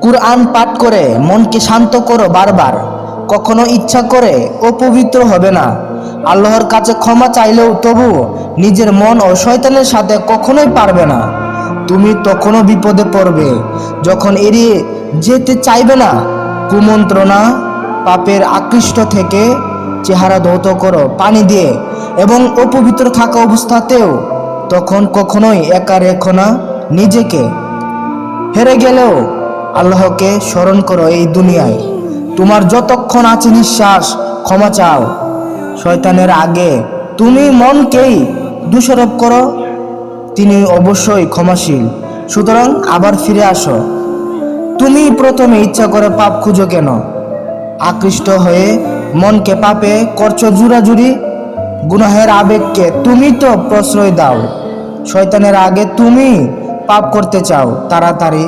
কুরআন পাঠ করে মনকে শান্ত করো বারবার। কখনো ইচ্ছা করে অপবিত্র হবে না। আল্লাহর কাছে ক্ষমা চাইলেও তবু নিজের মন ও শয়তানের সাথে কখনোই পারবে না। তুমি তখনও বিপদে পড়বে যখন এড়িয়ে যেতে চাইবে না। কুমন্ত্রণা, পাপের আকৃষ্ট থেকে চেহারা ধৌত করো পানি দিয়ে এবং অপবিত্র থাকা অবস্থাতেও তখন কখনোই একা রেখো না নিজেকে। হেরে গেলেও আল্লাহকে স্মরণ করো এই দুনিয়ায়। তোমার যতক্ষণ আছে নিঃশ্বাস ক্ষমা চাও। শয়তানের আগে তুমি মনকেই দোষারোপ করো, তিনি অবশ্যই ক্ষমাশীল। সুতরাং আবার ফিরে আসো। তুমি প্রথমে ইচ্ছা করে পাপ খুঁজো কেন? আকৃষ্ট হয়ে মনকে পাপে করছো জুরাজুরি। গুনাহের আবেগকে তুমি তো প্রশ্রয় দাও। শয়তানের আগে তুমি পাপ করতে চাও তাড়াতাড়ি।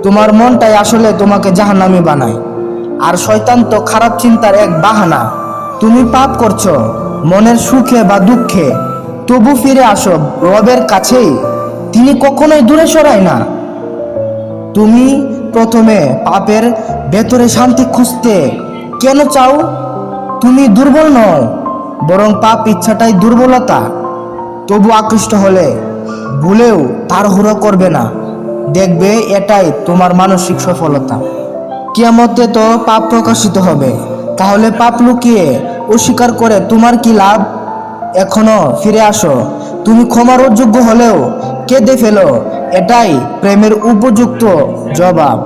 তোমার মনটাই আসলে তোমাকে জাহান্নামী বানায়, আর শয়তান তো খারাপ চিন্তার এক বাহানা। তুমি পাপ করছো মনের সুখে বা দুঃখে, তবু ফিরে আসো রবের কাছেই, তিনি কখনোই দূরে সরায় না। তুমি প্রথমে পাপের ভেতরে শান্তি খুঁজতে কেন চাও? তুমি দুর্বল নও, বরং পাপ ইচ্ছাটাই দুর্বলতা। তবু আকৃষ্ট হলে ভুলেও তাড়াহুড়ো করবে না, দেখবে এটাই তোমার মানসিক সফলতা। কিয়ামতে তো পাপ প্রকাশিত হবে, তাহলে পাপ লুকিয়ে অস্বীকার করে তোমার কি লাভ? এখনো ফিরে আসো। তুমি ক্ষমার অযোগ্য হলেও কেঁদে ফেলো, এটাই প্রেমের উপযুক্ত জবাব।